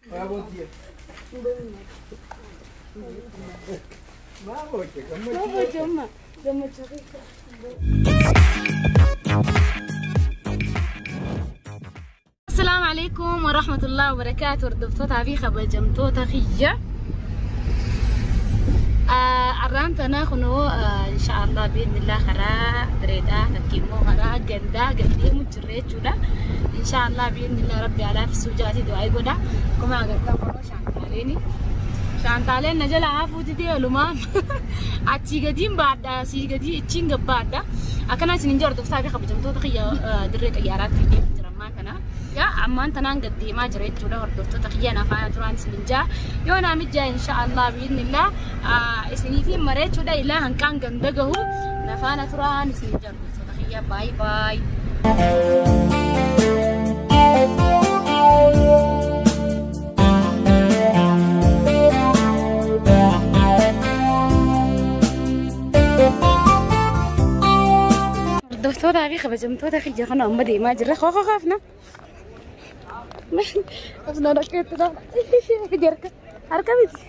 السلام عليكم ورحمة الله وبركاته. ردفتوتا في خبجمتوتا خيّة أرانتنا خنو إن شاء الله بإذن الله خرا دريدا تكيمو خرا جندا جندي مجرد جودا إن شاء الله بإذن الله ربي على في السجاد دعاء جودا كما قلت لكم شانتاليني شانتالين نجلا عفو تدي علومام أتشي قديم بعد سي قدي تشينج بعد أكنا سنجار دفتها في خبجمتوتا خيّة دريد أيارات في جرما كنا يا أمان تنان قدي ما جريت جودا وردفتوتا خيّة نفانا تران سنجا يونا متجا إن شاء الله بإذن الله إسنيتي مريت جودا إلا هنكان جندقه نفانا تران سنجا وردفتوتا خيّة باي باي. دفتوتا في خبجمتوتا خيّة خنا أمدي ما جرى خافنا خافنا ركيت ده جرك أركبتي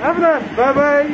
أبدا باي باي.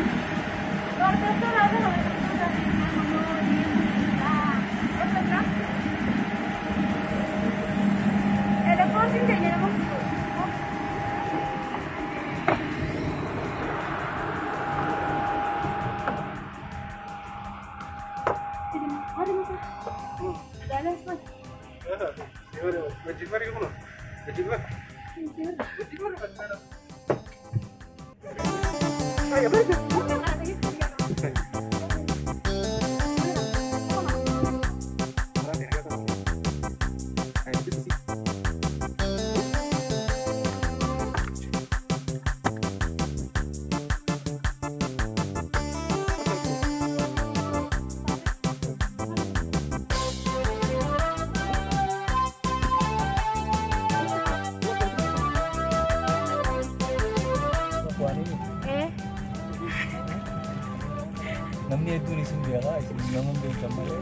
Namni hedduun isin beekaa isin namoon beekan malee.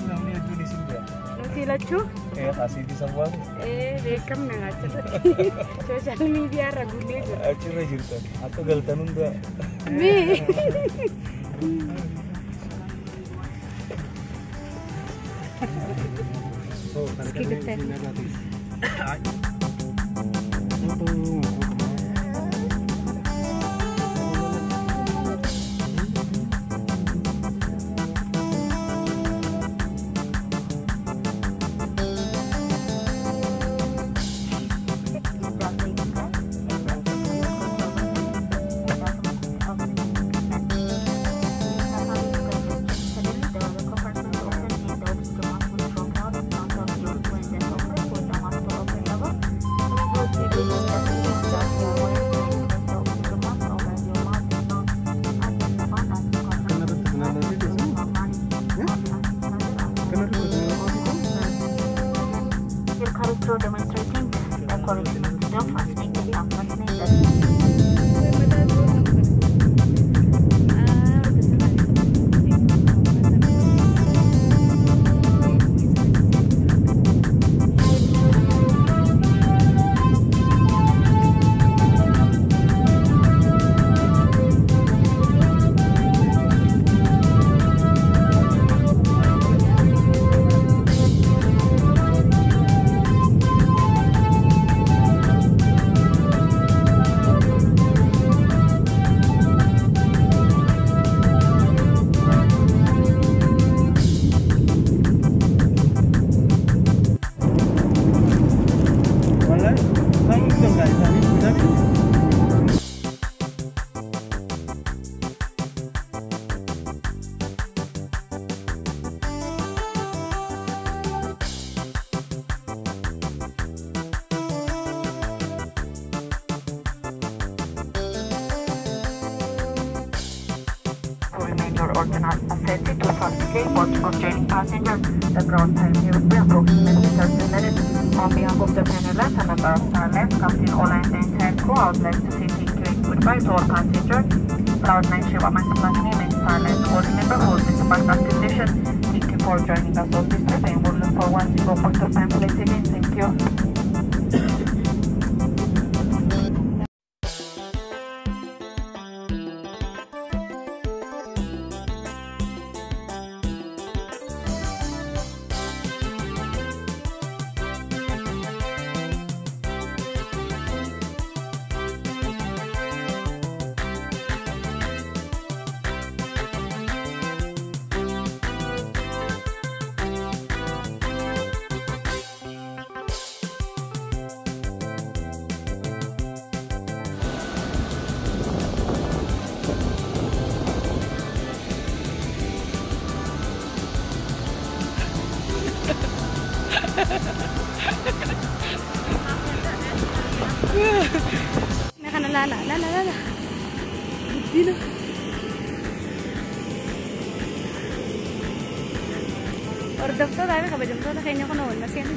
Namni hedduun isin beeka. Nuti lachuu? Asiitii sabbaatu. Beekamna achirratti. Sooshaal miidiyaa irra guulee jira. Achirra jirtan akka galtan hunda. through demonstrating encouragement to them fastening the stamp fastening or do not assist it to facilitate watch of joining passengers. The ground time here will be approximately 30 minutes. On behalf of the panelists and member of Starlines, Captain Ola and the entire crew, I would like to say thank you and goodbye to all passengers. Cloud 9 Shiva Mansa's name and Starlines board member holds this back station. Thank you for joining us on this trip and we'll look forward to go back to pamphlets again. Thank you. La. Dino. Hordoftoota fi kabajamtoota keenya kun wal maseen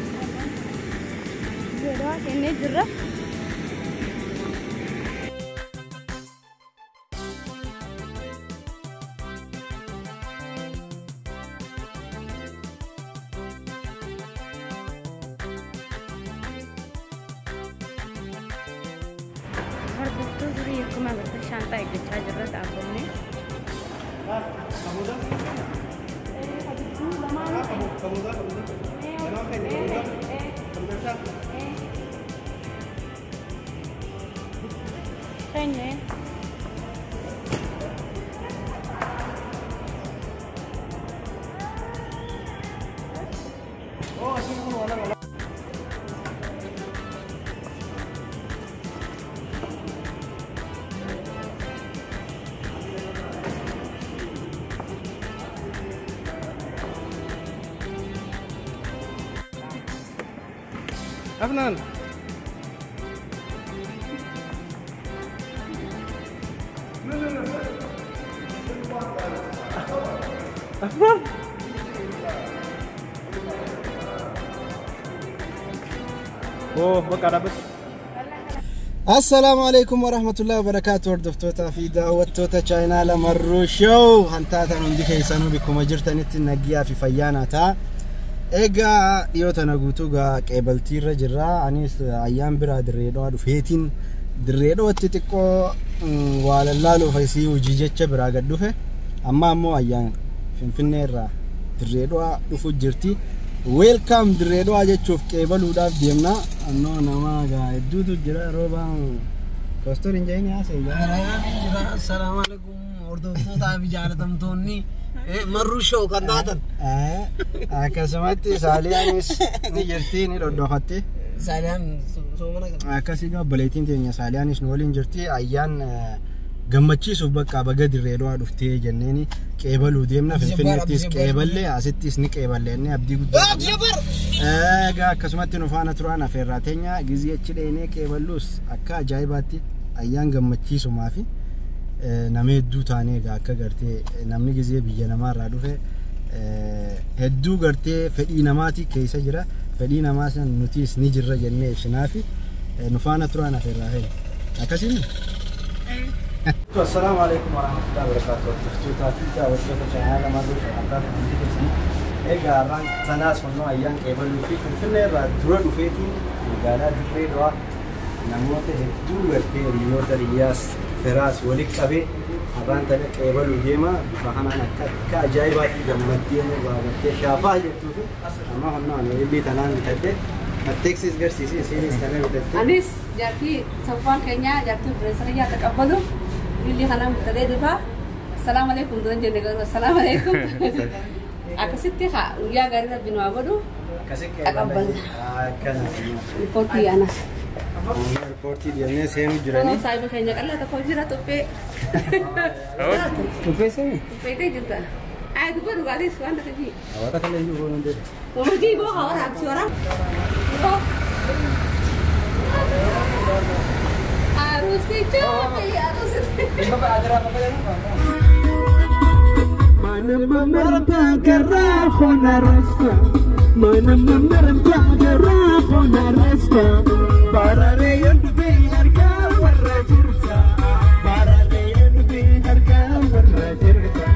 jedhaa kennee jirra. Hordoftoota durii akkuma agartan shaantaa eeggachaa jirra dhaabbanne. Kayaknya Afnan. Afnan. Oh, bakka dapat. Assalamu alaikum warahmatullahi wabarakatuh. Hordoftoota fi daawwattoota chaayinaala Marruu Show hantaatan hundi keessanuu bikkuma jirtanitti nagyaa fi fayyaana ta'a. Egaa dhiyoota naguutu gaa qeebaltiirra jirra. Anis ayyaan biraa dirreedhaa dhufeetiin dirreedhaatti xiqqoo waa lallaaluuf isii hojii jecha biraa gad dhufe. Amma ammoo ayyaan Finfinneerraa dirreedhaa dhufu jirti. Welcome dirreedhaa jechuuf qeebaluudhaaf deemna. Annoo nama gaa hedduutu jira roobaan Kostor injayni haasa'e jira. Assalamu alaikum hordoftoota fi jaalatamtoonni Marruu Show kan taatan. Akkasumatti Saaliyaanis ni jirti ni dhodhofatte. Saaliyaan soomana qaba. Akkasii gaa obboleettiin teenya Saaliyaanis nu waliin jirti. Ayyaan gammachiisuuf bakka baga dirreedhaa dhuftee jenneeni qeebaluu deemna. Finfinneettis qeeballee asittis ni qeeballee abdii guddaa. Egaa akkasumatti nu faana turaan afeerraa teenya gizii achi dheenee qeeballuus akka ajaa'ibaatti ayyaan gammachiisumaafi nama hedduu taanee egaa akka gartee namni gizee biyya namaarraa dhufe hedduu gartee fedhii namaati keessa jira fedhii namaa san nutis ni jirra jennee ibsinaafi nu faana turaan afeerraa ta'e akkasiin السلام عليكم ورحمة الله وبركاته. تفتوتا فيتا وشوتا شهادة ما دوش أنتظر من ذلك. إيجا ران تناس من نوع يان كيبلو في الفيلم ترى فيتين قالا دفري دوا نموت هدو ورتي ريوت رياس فراس ولك أبي ران تلك كيبلو ديما فهنا أنا كأجايبات جمعتين وقت شافاه يكتوه أما هم نوع اللي تنان بتده التكسيس غيرسيسي سيريس تنان بتده. أنيس جاتي سوفان كينيا جاتو بريسريا تقبلوا اللي خلنا مبتدئ دفع السلام عليكم دون جنة السلام عليكم أكسيتي خا ويا غيرنا بنوابدو أقبل كان ريبورتي أنا ريبورتي ديالنا سيم جراني أنا سايبه كينيا كلا تفوجيرا توبي توبي سيم توبي تيجي عاد بدو قالي سوان تجي أورا كلا يجوا ندير ومجي بو هورا بسورا Arusi coba ya arusi. Mana memerta kerahona rasa, mana memerta kerahona rasa. Barare yang diharga warajirsa, barare yang diharga warajirsa.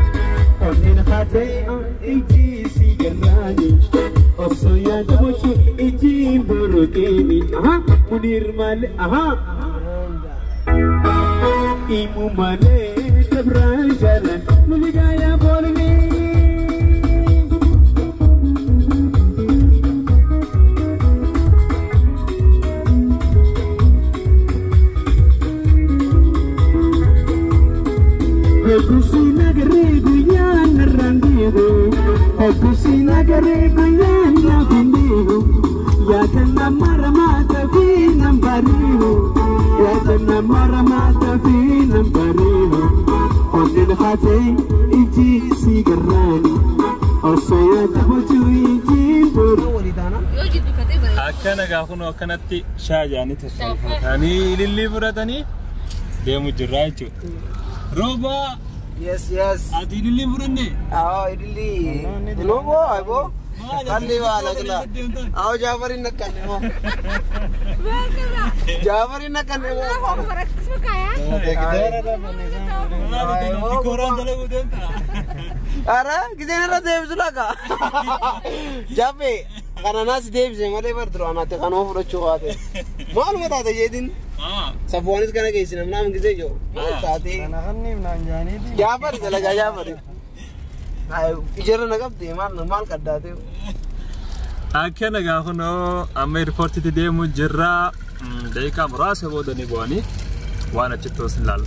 Onin hati iji sigarani, oso ya dabochu iji burukini. Aha, munir mal, aha. Imu male tabran jalan muligaya bolni Kusina garibu yan randiru kusina garibu yan nakundiru ya kana maramata finam bariru ya kana maramata finam bariru odil hati iji sigarani osaya tabochu iji bur يوجد بكتير أكنا قاكونو أكنتي شاجاني تصرف يعني للي براتني ده مجرايتو روبا Yes, yes. أدي للي برني Idili. Lobo, abo. Kalli wala kala. Aw Jafar in nakkan mo. Jafar in nakkan mo. Ara, kisene ra dev zulaga. Jafe. Kana nas dev se male bar dro anate kana furo chuate. Mal mata de jedin. Safuanis kana ke sinam nam gize jo. Saati. أنا غني من عنجاني دي Jafar zalaga Jafar. Ay, ijara nagabde mal kadate. أكنا قاكونو أما ريبورتي ده مجرا دايكا مراسة بودني بواني وأنا تشتوس لال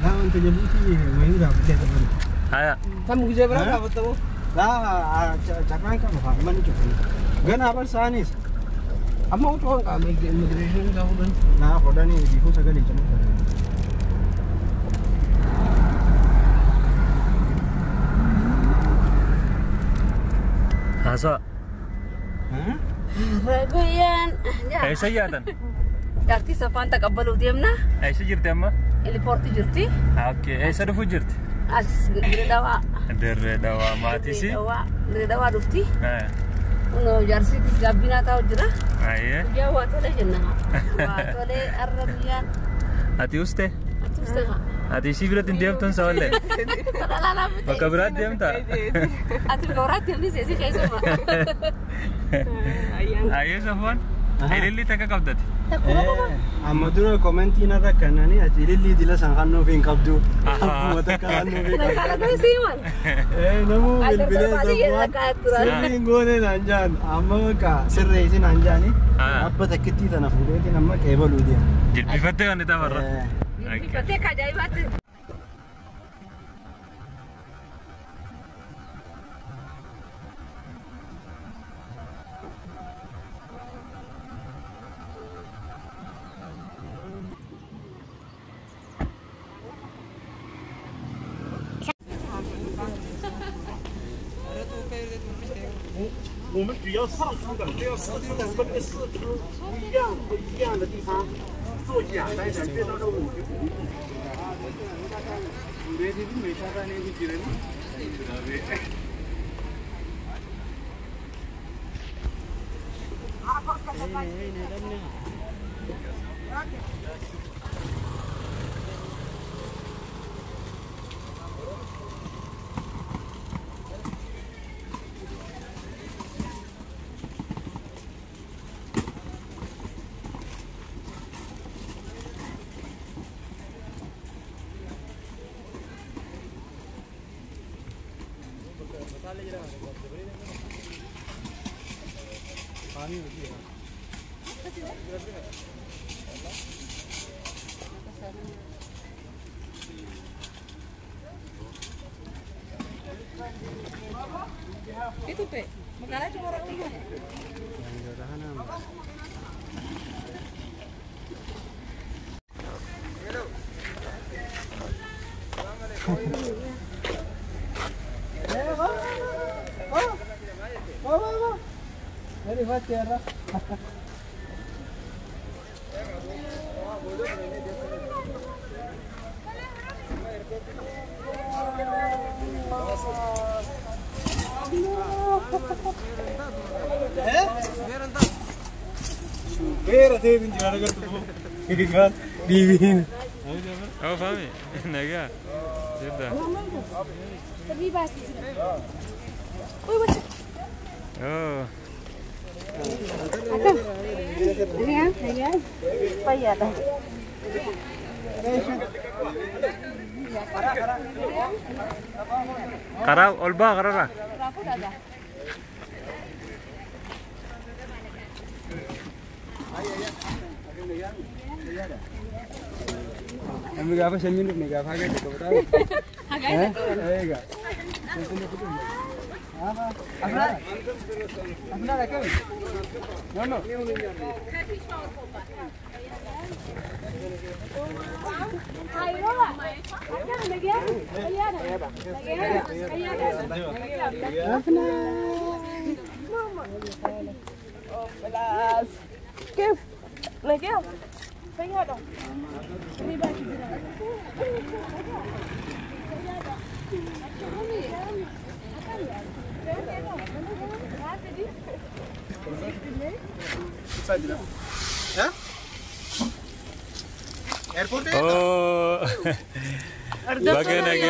لا أنت جبتي ما ينفع بكذا بني هيا Kamu gize berapa betul? لا cakap kan apa mana cuci gan apa sanis Amma utuhan kami immigration ka udan. nah koda ni difu sagali cuma هسا رجيان أي سيادة جاتي سوفان تقبلوا ديمنا أي سجرت أما ريبورتي جرتي أوكي أي سرفو جرت as dua در دوا ماتيسي dua dufti ها uno jarsi gabina tahu jera أيه dia watole jenna watole arabian أتي وسته terus teh أتي سيبرت ديم تون سوالة terlalu بكبرات ديم تا ati korat yang ni sesi kayak semua أيه سفون أي اللي تكا كبدت amma dura commenti na rakkanani ati lilli dila san hannu fin qabdu amma taka hannu fin kalau sih man namu Ada bilbile berbalik ya, sabwan aturan. sirri ngone nanjan amma ka sirri isin anjani Ah. abba takkitti tana fuudeti namma qeebalu dia جلبي فتة كان تبرر Berarti kajaibat. Itu pe, makanya cuma orang umum. Supera teh itu gimana kan tuh? Kan divin. Oh, Fami. Naga. Sudah. Terlibat. Oh. Ini ya. Payah dah. Kara olba karara. Ambil apa sih minum nih? Apa aja itu betul? Iya. Apa? Apa lagi? Mana? Ayo lah. Ada lagi ya? Oh, belas. Kif. Lagi ya? Pengen dong. Ini baju dia. Hah? Airport ya? Oh. Bagian lagi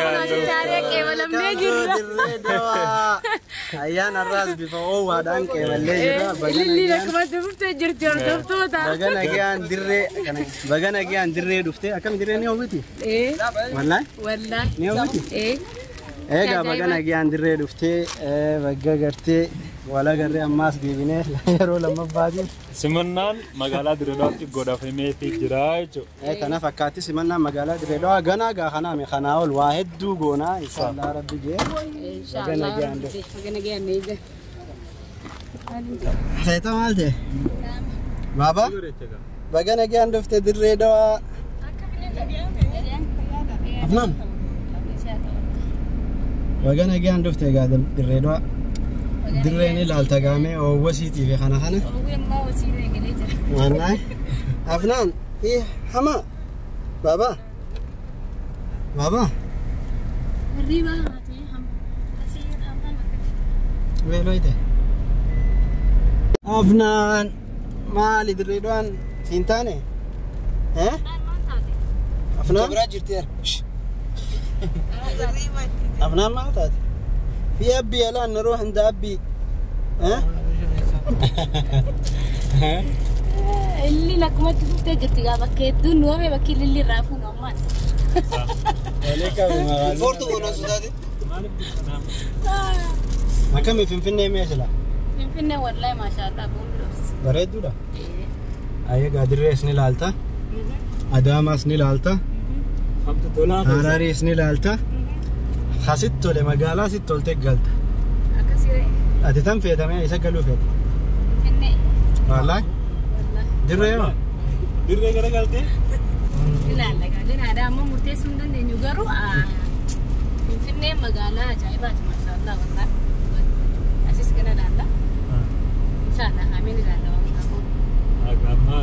Ayaan arras bifa wadaan keemallee jira baga nagiyaan dirree dhufte akkam dirree ni hawwiti wallahi ni hawwiti eegaa baga nagiyaan dirree dhufte baga gartee wala garree ammaas deebinee yeroo lammaffaati simannaan magaalaa Dirreedhaatti godhafamee jira jechuudha. Kana fakkaatti simannaan magaalaa Dirreedhaa ganaa gaa kanaame kanaa ol waa hedduu goonaa inshallah rabbi jee Inshallah. Magana gyan nega. Seeta maal ta'e? Baaba? Baga nagiyaan dhufte Dirreedhaa. Afnaan? Baga nagiyaan dhufte gaa Dirreedhaa. Dirreen ilaalta gaamee oowwasiitii fi kana. Wallahi. Afnaan fi hama. Baaba? Baaba? Riba. Weloite. Afnaan maali Dirreedhaan siin taane? Afnaan? Biraa jirti. Afnaan maal taate? في أبي الآن نروح عند أبي ها؟ اللي لك ما تشوف تجرتي قابك كيدون وما بكيل اللي رافون أمان عليك بمغالي فورتو ولا سودادي ما كم في فينا ماشلا فينا والله ما شاء الله بولوس بريد دولا أيه قادر رئيس نلالتا أداماس نلالتا هراريس نلالتا خاصتو لمقالة ستو لتقلت أكسيري أتتم في دمي يسقلوا فيه فينا والله دريو Dirree gara galtee? ilaalla gaaliin aadaa ammoo murteessuu hin dandeenyu garuu Finfinnee magaalaa ajaa'ibaati maashaallah wallah asis gana ilaalla inshallah amiin ilaalla waan Agama.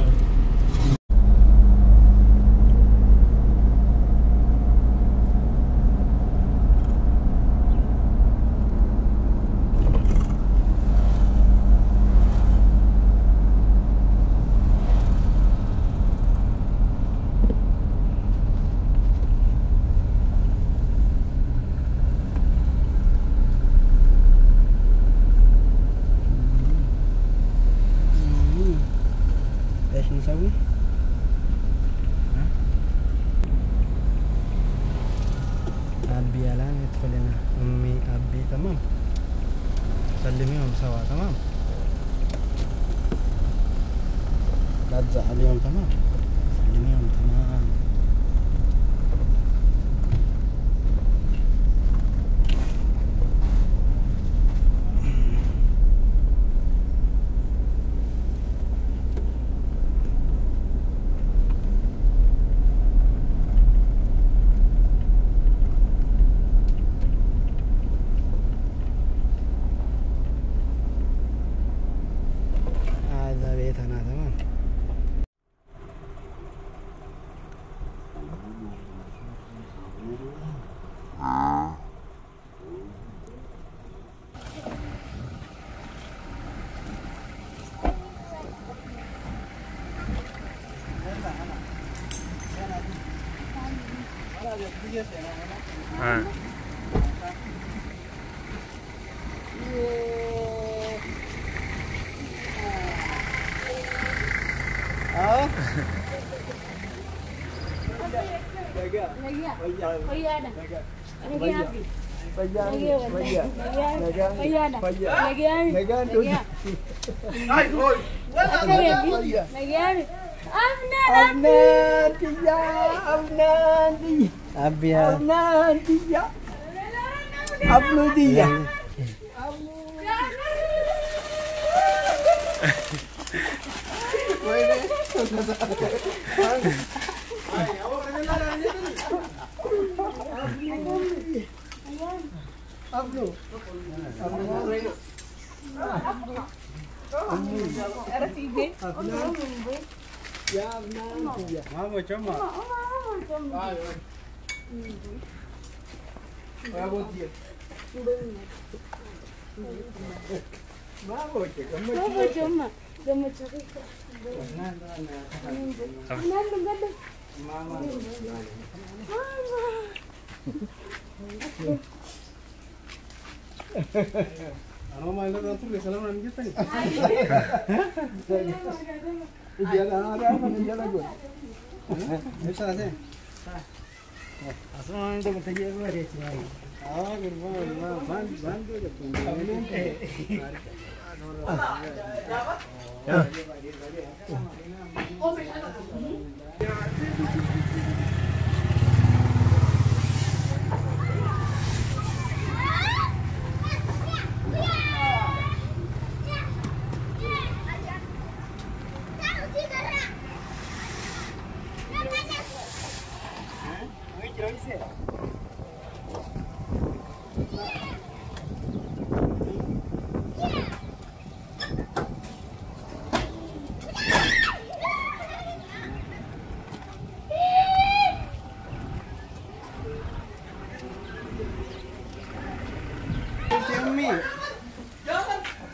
سلميهم سوا تمام. لا تزعليهم تمام. سلميهم تمام. هذا بيتنا تمام.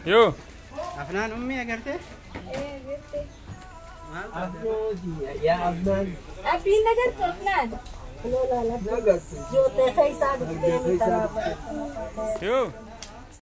Yo. أفنان أمي أقرتي؟ إيه قلت. أفنان يا أفنان. أبي نجت أفنان. لا لا لا. نقص. جو تخيسان. Yo.